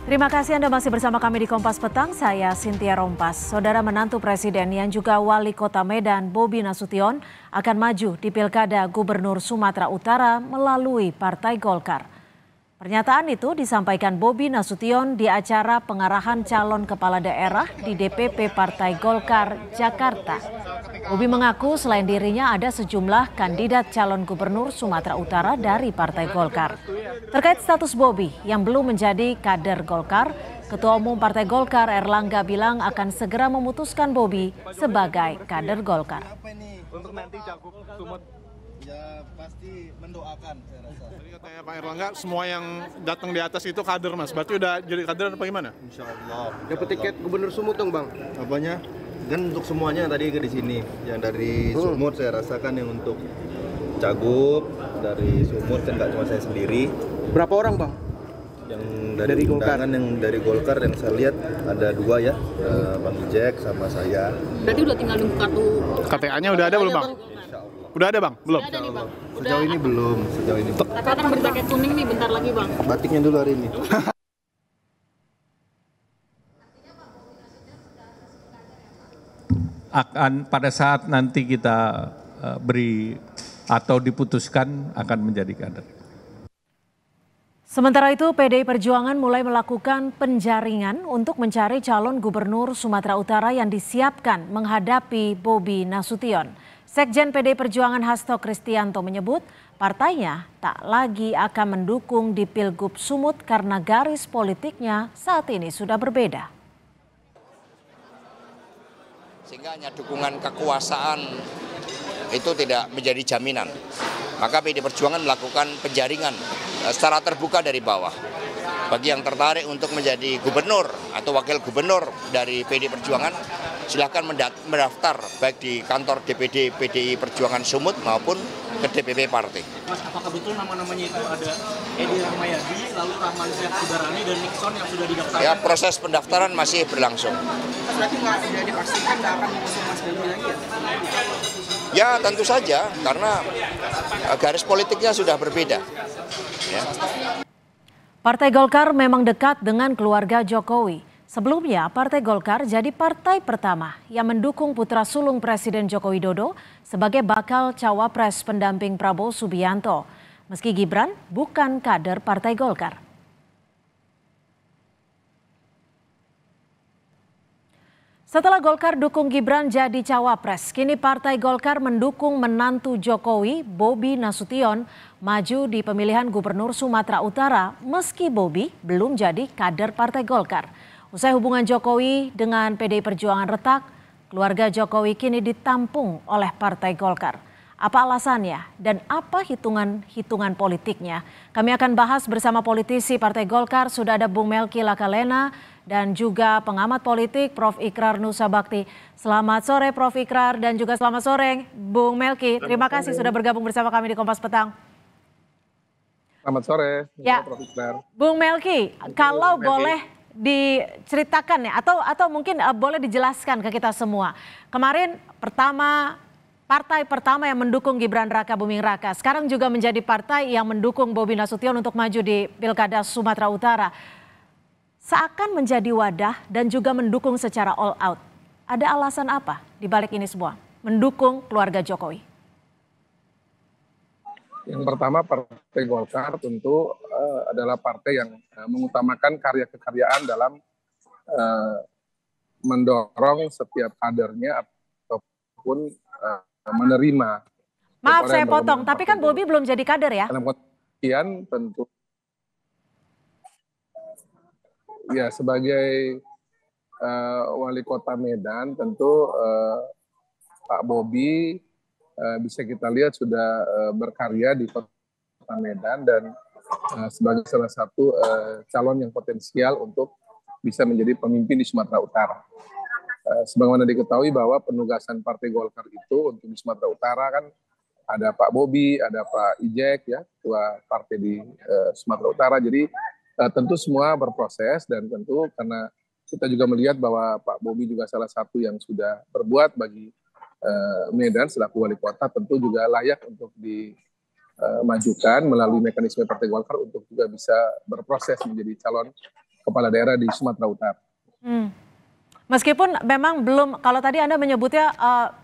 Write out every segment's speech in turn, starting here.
Terima kasih Anda masih bersama kami di Kompas Petang, saya Cynthia Rompas. Saudara menantu Presiden yang juga Wali Kota Medan, Bobi Nasution, akan maju di Pilkada Gubernur Sumatera Utara melalui Partai Golkar. Pernyataan itu disampaikan Bobi Nasution di acara pengarahan calon kepala daerah di DPP Partai Golkar, Jakarta. Bobi mengaku selain dirinya ada sejumlah kandidat calon gubernur Sumatera Utara dari Partai Golkar. Terkait status Bobi yang belum menjadi kader Golkar, Ketua Umum Partai Golkar Erlangga bilang akan segera memutuskan Bobi sebagai kader Golkar. Untuk nanti Cagup Sumut ya pasti mendoakan saya rasa. Jadi katanya Pak Erlangga semua yang datang di atas itu kader Mas. Berarti udah jadi kader apa gimana? Insya Allah. Dapat tiket gubernur Sumut dong Bang. Apanya? Kan untuk semuanya tadi di sini. Yang dari Sumut saya rasakan yang untuk Cagup dari Sumut kan nggak cuma saya sendiri. Berapa orang Bang? Yang dari Golkar. undangan yang dari Golkar yang saya lihat ada 2 ya, Bang Jack sama saya. Berarti udah tinggal nunggu kartu KTA-nya udah ada belum Bang? Insya Allah. Udah ada Bang? Belum? Udah ada nih Bang. Sejauh ini belum, sejauh ini. Tapi akan berjaket kuning nih bentar lagi Bang. Batiknya dulu hari ini. Akan pada saat nanti kita beri atau diputuskan akan menjadi kader. Sementara itu, PDI Perjuangan mulai melakukan penjaringan untuk mencari calon gubernur Sumatera Utara yang disiapkan menghadapi Bobi Nasution. Sekjen PDI Perjuangan Hasto Kristianto menyebut partainya tak lagi akan mendukung di Pilgub Sumut karena garis politiknya saat ini sudah berbeda. Sehingga hanya dukungan kekuasaan itu tidak menjadi jaminan. Maka PDI Perjuangan melakukan penjaringan secara terbuka dari bawah. Bagi yang tertarik untuk menjadi gubernur atau wakil gubernur dari PDI Perjuangan, silakan mendaftar baik di kantor DPD PDI Perjuangan Sumut maupun ke DPP partai. Mas, apakah betul nama-namanya itu ada Edi Rahmayadi, lalu Rahman Syah Sudarani dan Nixon yang sudah didaftarkan? Ya, proses pendaftaran masih berlangsung. Mas, berarti nggak sudah dipastikan nggak akan mengusung Mas Bobi lagi ya? Ya, tentu saja karena garis politiknya sudah berbeda. Ya. Partai Golkar memang dekat dengan keluarga Jokowi. Sebelumnya, Partai Golkar jadi partai pertama yang mendukung putra sulung Presiden Joko Widodo sebagai bakal cawapres pendamping Prabowo Subianto. Meski Gibran bukan kader Partai Golkar. Setelah Golkar dukung Gibran jadi cawapres, kini Partai Golkar mendukung menantu Jokowi, Bobi Nasution, maju di pemilihan Gubernur Sumatera Utara meski Bobi belum jadi kader Partai Golkar. Usai hubungan Jokowi dengan PDI Perjuangan retak, keluarga Jokowi kini ditampung oleh Partai Golkar. Apa alasannya dan apa hitungan politiknya? Kami akan bahas bersama politisi Partai Golkar, sudah ada Bung Melki Lakalena dan juga pengamat politik Prof. Ikrar Nusa Bakti. Selamat sore Prof. Ikrar dan juga selamat sore Bung Melki. Terima kasih sudah bergabung bersama kami di Kompas Petang. Selamat sore. Ya, Prof. Ikrar. Bung Melki, kalau boleh diceritakan ya atau mungkin boleh dijelaskan ke kita semua. Kemarin partai pertama yang mendukung Gibran Raka Buming Raka, sekarang juga menjadi partai yang mendukung Bobi Nasution untuk maju di Pilkada Sumatera Utara. Seakan menjadi wadah dan juga mendukung secara all out. Ada alasan apa di balik ini semua? Mendukung keluarga Jokowi. Yang pertama, Partai Golkar tentu adalah partai yang mengutamakan karya kekaryaan dalam mendorong setiap kadernya ataupun menerima. Maaf saya potong, tapi kan Bobi belum jadi kader ya? Dalam kemudian tentu ya sebagai wali kota Medan tentu Pak Bobi bisa kita lihat sudah berkarya di kota Medan dan sebagai salah satu calon yang potensial untuk bisa menjadi pemimpin di Sumatera Utara. Sebagaimana diketahui bahwa penugasan Partai Golkar itu untuk di Sumatera Utara kan ada Pak Bobi, ada Pak Ijek ya, ketua partai di Sumatera Utara. Jadi tentu semua berproses dan tentu karena kita juga melihat bahwa Pak Bobi juga salah satu yang sudah berbuat bagi Medan selaku wali kota, tentu juga layak untuk dimajukan melalui mekanisme Partai Golkar untuk juga bisa berproses menjadi calon kepala daerah di Sumatera Utara. Meskipun memang belum, kalau tadi Anda menyebutnya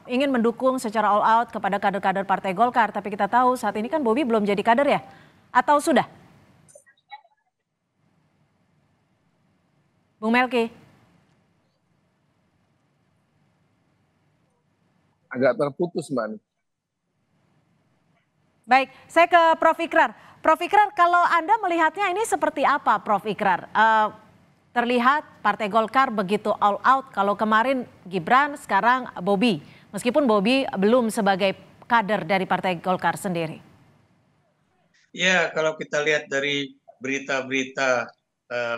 ingin mendukung secara all out kepada kader-kader Partai Golkar, tapi kita tahu saat ini kan Bobi belum jadi kader ya? Atau sudah? Bung Melki? Agak terputus, Mbak Ani. Baik, saya ke Prof. Ikrar. Prof. Ikrar, kalau Anda melihatnya ini seperti apa, Prof. Ikrar? Terlihat Partai Golkar begitu all out, kalau kemarin Gibran, sekarang Bobi. Meskipun Bobi belum sebagai kader dari Partai Golkar sendiri. Ya, kalau kita lihat dari berita-berita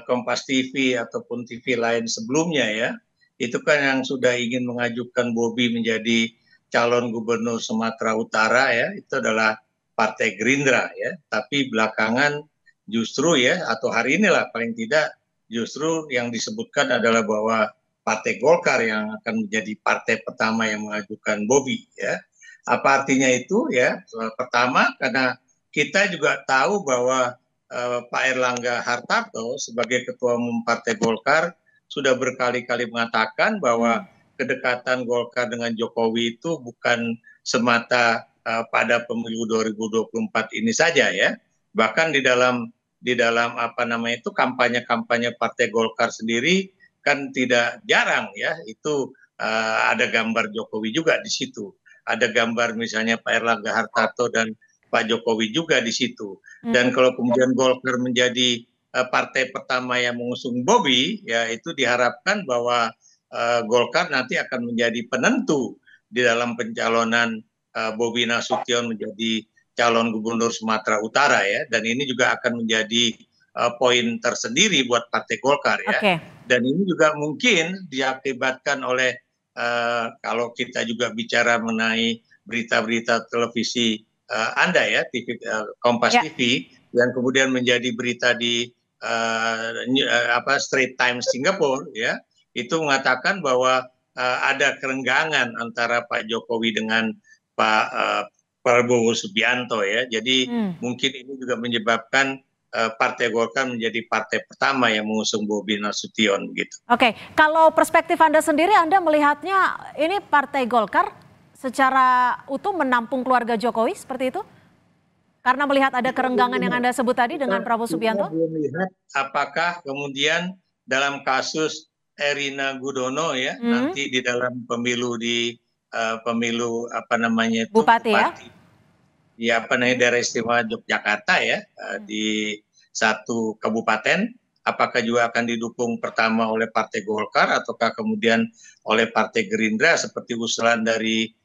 Kompas TV ataupun TV lain sebelumnya ya, itu kan yang sudah ingin mengajukan Bobi menjadi calon gubernur Sumatera Utara ya, itu adalah Partai Gerindra ya. Tapi belakangan justru ya, atau hari inilah paling tidak, justru yang disebutkan adalah bahwa Partai Golkar yang akan menjadi partai pertama yang mengajukan Bobi ya. Apa artinya itu ya? Pertama, karena kita juga tahu bahwa Pak Erlangga Hartarto sebagai Ketua Umum Partai Golkar sudah berkali-kali mengatakan bahwa kedekatan Golkar dengan Jokowi itu bukan semata pada pemilu 2024 ini saja ya. Bahkan di dalam apa namanya itu kampanye Partai Golkar sendiri kan tidak jarang ya itu ada gambar Jokowi juga di situ, ada gambar misalnya Pak Erlangga Hartarto dan Pak Jokowi juga di situ. Dan kalau kemudian Golkar menjadi partai pertama yang mengusung Bobi ya, itu diharapkan bahwa Golkar nanti akan menjadi penentu di dalam pencalonan Bobi Nasution menjadi calon gubernur Sumatera Utara ya, dan ini juga akan menjadi poin tersendiri buat Partai Golkar ya. Dan ini juga mungkin diakibatkan oleh kalau kita juga bicara mengenai berita-berita televisi Anda ya, TV, Kompas TV yang kemudian menjadi berita di Straits Times Singapura ya, itu mengatakan bahwa ada kerenggangan antara Pak Jokowi dengan Pak Prabowo Subianto ya. Jadi mungkin ini juga menyebabkan Partai Golkar menjadi partai pertama yang mengusung Bobi Nasution gitu. Oke, kalau perspektif Anda sendiri, Anda melihatnya ini Partai Golkar secara utuh menampung keluarga Jokowi seperti itu? Karena melihat ada kerenggangan yang Anda sebut tadi dengan Prabowo Subianto? Kita belum lihat apakah kemudian dalam kasus Erina Gudono ya, nanti di dalam pemilu pemilu apa namanya itu Bupati ya? Di apa namanya daerah istimewa Yogyakarta ya, di satu kabupaten, apakah juga akan didukung pertama oleh Partai Golkar ataukah kemudian oleh Partai Gerindra seperti usulan dari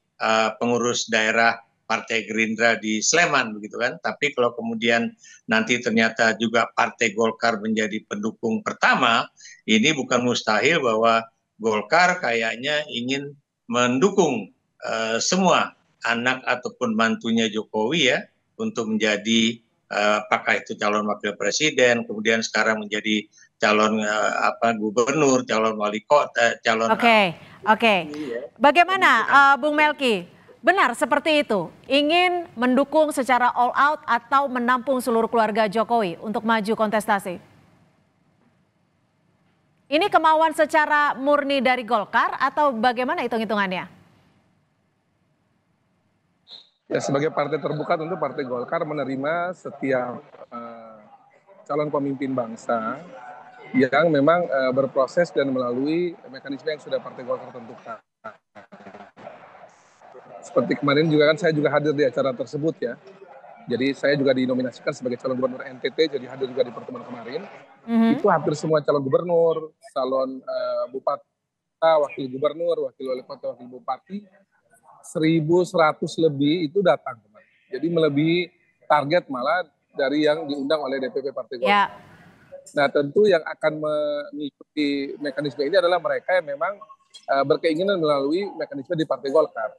pengurus daerah Partai Gerindra di Sleman begitu kan. Tapi kalau kemudian nanti ternyata juga Partai Golkar menjadi pendukung pertama, ini bukan mustahil bahwa Golkar kayaknya ingin mendukung semua anak ataupun mantunya Jokowi ya untuk menjadi apakah itu calon wakil presiden, kemudian sekarang menjadi calon gubernur, calon wali kota, calon. Oke. Bagaimana Bung Melki? Benar seperti itu? Ingin mendukung secara all out atau menampung seluruh keluarga Jokowi untuk maju kontestasi? Ini kemauan secara murni dari Golkar atau bagaimana hitung-hitungannya? Ya, sebagai partai terbuka tentu Partai Golkar menerima setiap calon pemimpin bangsa yang memang berproses dan melalui mekanisme yang sudah Partai Golkar tentukan. Seperti kemarin juga kan saya juga hadir di acara tersebut ya. Jadi saya juga dinominasikan sebagai calon gubernur NTT, jadi hadir juga di pertemuan kemarin. Itu hampir semua calon gubernur, calon bupati, wakil gubernur, wakil wali kota, wakil bupati, 1.100 lebih itu datang. Jadi melebihi target malah dari yang diundang oleh DPP Partai Golkar. Nah tentu yang akan mengikuti mekanisme ini adalah mereka yang memang berkeinginan melalui mekanisme di Partai Golkar.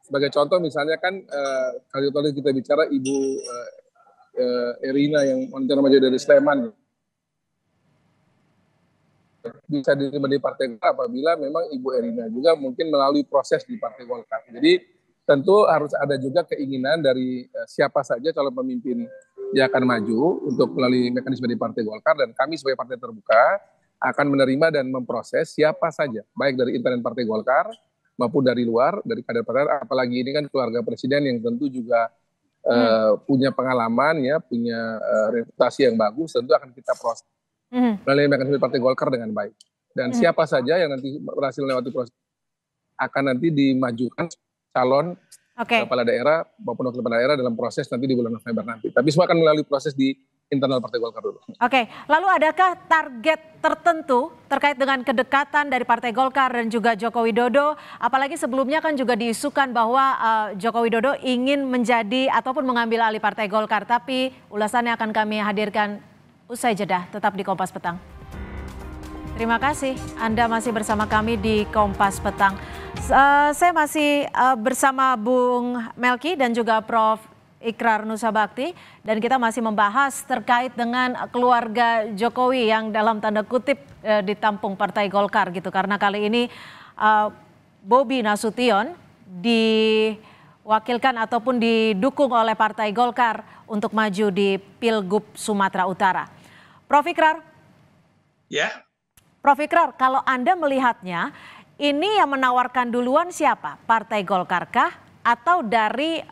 Sebagai contoh misalnya kan kalau tadi kita bicara Ibu Erina yang mantan maju dari Sleman bisa diterima di Partai Golkar apabila memang Ibu Erina juga mungkin melalui proses di Partai Golkar. Jadi tentu harus ada juga keinginan dari siapa saja calon pemimpin dia akan maju untuk melalui mekanisme di Partai Golkar, dan kami sebagai partai terbuka akan menerima dan memproses siapa saja, baik dari internal Partai Golkar maupun dari luar, dari kader partai, apalagi ini kan keluarga presiden yang tentu juga punya pengalaman, ya, punya reputasi yang bagus, tentu akan kita proses melalui mekanisme Partai Golkar dengan baik. Dan siapa saja yang nanti berhasil melewati proses akan nanti dimajukan calon kepala daerah maupun wakil kepala daerah dalam proses nanti di bulan November nanti. Tapi semua akan melalui proses di internal Partai Golkar dulu. Oke, lalu adakah target tertentu terkait dengan kedekatan dari Partai Golkar dan juga Joko Widodo? Apalagi sebelumnya kan juga diisukan bahwa Joko Widodo ingin menjadi ataupun mengambil alih Partai Golkar. Tapi ulasannya akan kami hadirkan usai jeda. Tetap di Kompas Petang. Terima kasih Anda masih bersama kami di Kompas Petang. Saya masih bersama Bung Melki dan juga Prof. Ikrar Nusa Bakti, dan kita masih membahas terkait dengan keluarga Jokowi yang dalam tanda kutip ditampung Partai Golkar gitu, karena kali ini Bobi Nasution diwakilkan ataupun didukung oleh Partai Golkar untuk maju di Pilgub Sumatera Utara. Prof. Ikrar? Ya. Prof. Ikrar, kalau Anda melihatnya, ini yang menawarkan duluan siapa? Partai Golkar kah? Atau dari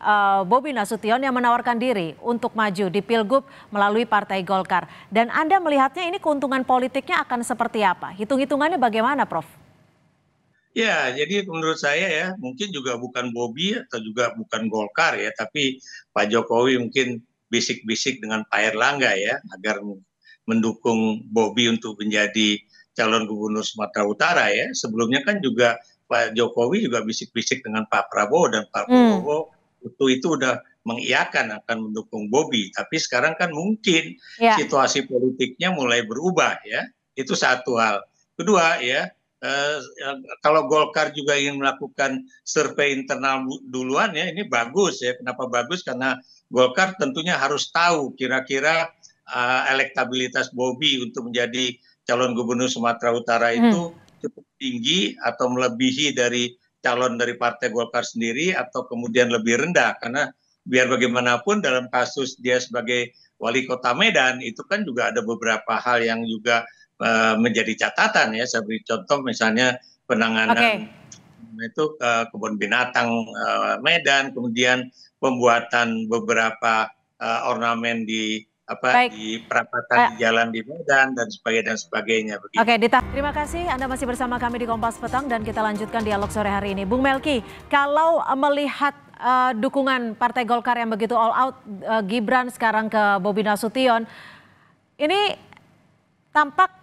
Bobi Nasution yang menawarkan diri untuk maju di Pilgub melalui Partai Golkar? Dan Anda melihatnya ini keuntungan politiknya akan seperti apa? Hitung-hitungannya bagaimana, Prof? Ya, jadi menurut saya ya, mungkin juga bukan Bobi atau juga bukan Golkar ya, tapi Pak Jokowi mungkin bisik-bisik dengan Pak Erlangga ya, agar mendukung Bobi untuk menjadi calon gubernur Sumatera Utara ya. Sebelumnya kan juga Pak Jokowi juga bisik-bisik dengan Pak Prabowo, dan Pak Prabowo itu udah mengiyakan akan mendukung Bobi. Tapi sekarang kan mungkin situasi politiknya mulai berubah ya. Itu satu hal. Kedua ya, kalau Golkar juga ingin melakukan survei internal duluan ya, ini bagus ya. Kenapa bagus? Karena Golkar tentunya harus tahu kira-kira elektabilitas Bobi untuk menjadi calon gubernur Sumatera Utara itu cukup tinggi atau melebihi dari calon dari Partai Golkar sendiri, atau kemudian lebih rendah. Karena biar bagaimanapun dalam kasus dia sebagai wali kota Medan itu kan juga ada beberapa hal yang juga menjadi catatan ya. Saya beri contoh misalnya penanganan itu kebun binatang Medan, kemudian pembuatan beberapa ornamen di di perapatan di jalan di Medan dan sebagainya. Oke, Dita, terima kasih Anda masih bersama kami di Kompas Petang, dan kita lanjutkan dialog sore hari ini. Bung Melki, kalau melihat dukungan Partai Golkar yang begitu all out, Gibran sekarang ke Bobi Nasution, ini tampak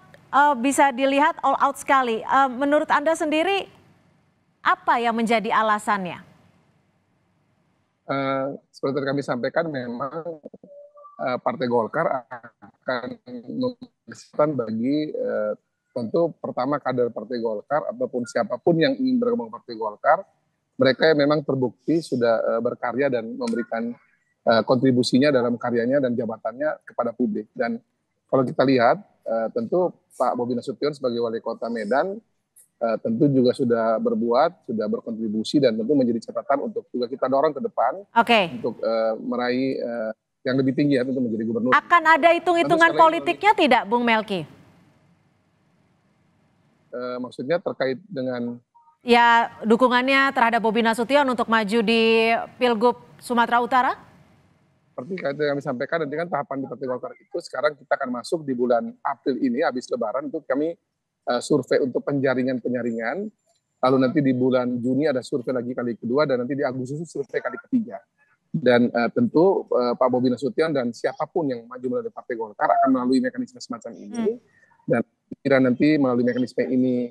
bisa dilihat all out sekali. Menurut Anda sendiri, apa yang menjadi alasannya? Seperti kami sampaikan, memang Partai Golkar akan memberikan bagi tentu pertama kader Partai Golkar ataupun siapapun yang ingin bergabung Partai Golkar, mereka yang memang terbukti sudah berkarya dan memberikan kontribusinya dalam karyanya dan jabatannya kepada publik. Dan kalau kita lihat, tentu Pak Bobi Nasution sebagai wali kota Medan tentu juga sudah berbuat, sudah berkontribusi, dan tentu menjadi catatan untuk juga kita dorong ke depan untuk meraih yang lebih tinggi ya, tentu menjadi gubernur. Akan ada hitung-hitungan politiknya tidak, Bung Melki? Maksudnya terkait dengan? Ya, dukungannya terhadap Bobi Nasution untuk maju di Pilgub Sumatera Utara? Seperti kami sampaikan, nanti kan tahapan di Partai Golkar itu sekarang kita akan masuk di bulan April ini, habis Lebaran, itu kami survei untuk penjaringan-penyaringan. Lalu nanti di bulan Juni ada survei lagi kali kedua, dan nanti di Agustus survei kali ketiga. Dan tentu Pak Bobi Nasution dan siapapun yang maju melalui Partai Golkar akan melalui mekanisme semacam ini. Dan kira nanti melalui mekanisme ini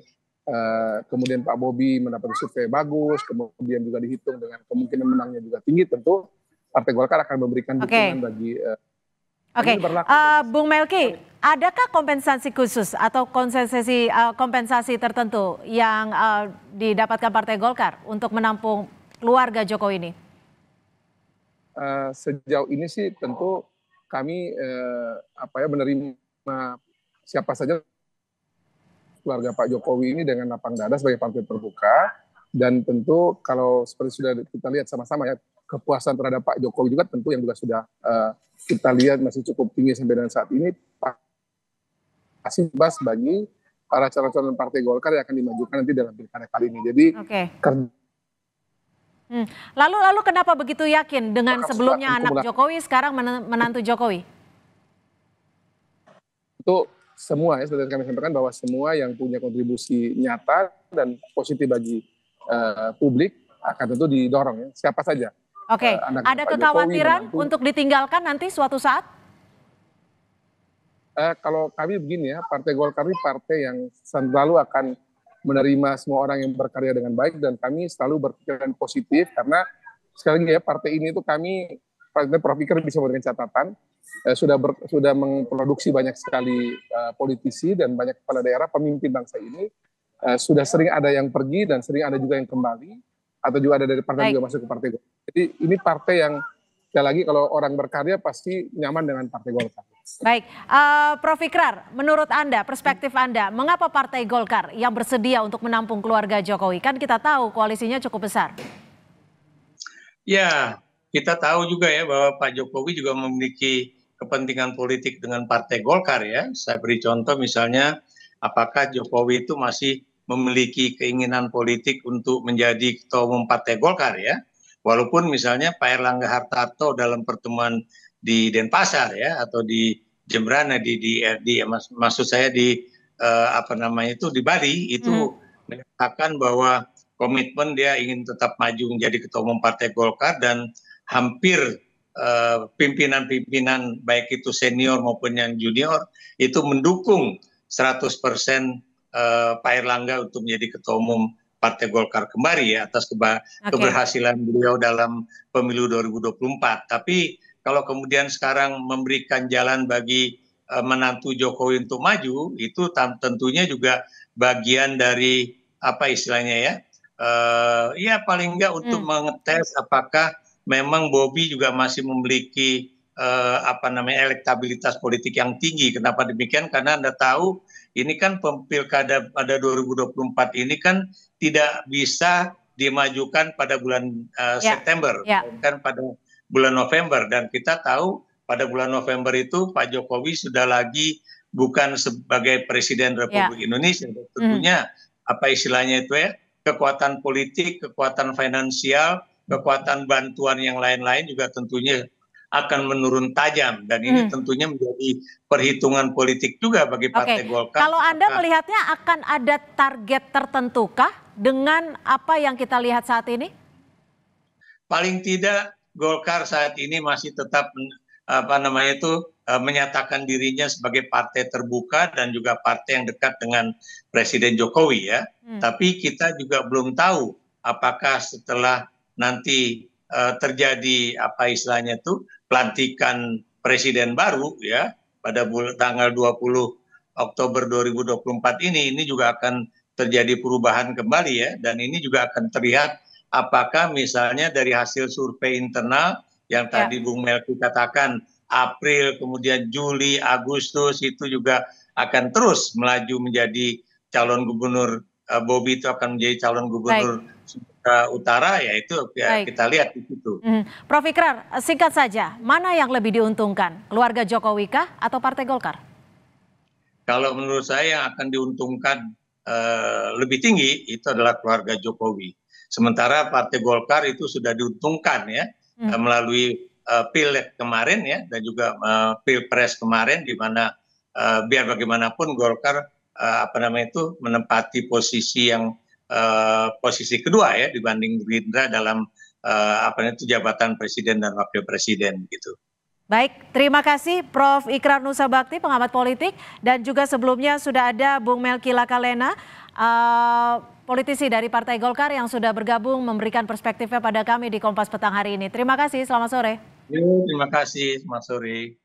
kemudian Pak Bobi mendapat survei bagus, kemudian juga dihitung dengan kemungkinan menangnya juga tinggi, tentu Partai Golkar akan memberikan dukungan bagi Bung Melki, adakah kompensasi khusus atau kompensasi tertentu yang didapatkan Partai Golkar untuk menampung keluarga Jokowi ini? Sejauh ini sih tentu kami menerima siapa saja keluarga Pak Jokowi ini dengan lapang dada sebagai partai terbuka, dan tentu kalau seperti sudah kita lihat sama-sama ya, kepuasan terhadap Pak Jokowi juga tentu yang juga sudah kita lihat masih cukup tinggi sampai dengan saat ini, pasti bebas bagi para calon-calon Partai Golkar yang akan dimajukan nanti dalam pilkada kali ini. Jadi Lalu kenapa begitu yakin dengan sebelumnya anak Jokowi, sekarang menantu Jokowi? Itu semua ya, seperti kami sampaikan bahwa semua yang punya kontribusi nyata dan positif bagi publik akan tentu didorong ya, siapa saja. Oke, ada kekhawatiran untuk ditinggalkan nanti suatu saat? Kalau kami begini ya, Partai Golkar ini partai yang selalu akan menerima semua orang yang berkarya dengan baik, dan kami selalu berpikiran positif karena sekali lagi ya, partai ini itu kami, Prof. Ikrar bisa memberikan catatan, sudah memproduksi banyak sekali politisi dan banyak kepala daerah, pemimpin bangsa ini, sudah sering ada yang pergi dan sering ada juga yang kembali, atau juga ada dari partai juga masuk ke Partai Golkar. Jadi ini partai yang sekali lagi kalau orang berkarya pasti nyaman dengan Partai Golkar. Baik, Prof. Ikrar, menurut Anda, perspektif Anda, mengapa Partai Golkar yang bersedia untuk menampung keluarga Jokowi? Kan kita tahu koalisinya cukup besar. Ya, kita tahu juga ya bahwa Pak Jokowi juga memiliki kepentingan politik dengan Partai Golkar ya. Saya beri contoh misalnya, apakah Jokowi itu masih memiliki keinginan politik untuk menjadi ketua umum Partai Golkar ya. Walaupun misalnya Pak Erlangga Hartarto dalam pertemuan di Denpasar ya, atau di Jembrana, maksud saya di di Bali itu menyatakan bahwa komitmen dia ingin tetap maju menjadi ketua umum Partai Golkar, dan hampir pimpinan-pimpinan baik itu senior maupun yang junior itu mendukung 100% Pak Erlangga untuk menjadi ketua umum Partai Golkar kembali ya, atas keberhasilan beliau dalam pemilu 2024. Tapi kalau kemudian sekarang memberikan jalan bagi menantu Jokowi untuk maju, itu tentunya juga bagian dari apa istilahnya ya, ya paling enggak untuk mengetes apakah memang Bobi juga masih memiliki elektabilitas politik yang tinggi. Kenapa demikian? Karena Anda tahu ini kan pilkada pada 2024 ini kan tidak bisa dimajukan pada bulan September, kan pada bulan November, dan kita tahu pada bulan November itu Pak Jokowi sudah lagi bukan sebagai Presiden Republik Indonesia. Tentunya apa istilahnya itu ya, kekuatan politik, kekuatan finansial, kekuatan bantuan yang lain-lain juga tentunya akan menurun tajam, dan ini tentunya menjadi perhitungan politik juga bagi Partai Golkar. Kalau Anda melihatnya akan ada target tertentukah dengan apa yang kita lihat saat ini? Paling tidak Golkar saat ini masih tetap menyatakan dirinya sebagai partai terbuka dan juga partai yang dekat dengan Presiden Jokowi ya. Tapi kita juga belum tahu apakah setelah nanti terjadi apa istilahnya itu pelantikan presiden baru ya pada tanggal 20 Oktober 2024 ini juga akan terjadi perubahan kembali ya, dan ini juga akan terlihat apakah misalnya dari hasil survei internal yang tadi Bung Melki katakan April, kemudian Juli, Agustus itu juga akan terus melaju menjadi calon gubernur, Bobi itu akan menjadi calon gubernur Sumatera Utara, ya itu kita lihat di situ. Prof. Ikrar, singkat saja, mana yang lebih diuntungkan, keluarga Jokowi kah atau Partai Golkar? Kalau menurut saya yang akan diuntungkan lebih tinggi itu adalah keluarga Jokowi. Sementara Partai Golkar itu sudah diuntungkan ya melalui Pileg kemarin ya, dan juga Pilpres kemarin, di mana biar bagaimanapun Golkar menempati posisi yang posisi kedua ya dibanding Gerindra dalam jabatan presiden dan wakil presiden gitu. Baik, terima kasih Prof. Ikrar Nusa Bakti, pengamat politik, dan juga sebelumnya sudah ada Bung Melki Lakalena, politisi dari Partai Golkar yang sudah bergabung memberikan perspektifnya pada kami di Kompas Petang hari ini. Terima kasih, selamat sore. Terima kasih, selamat sore.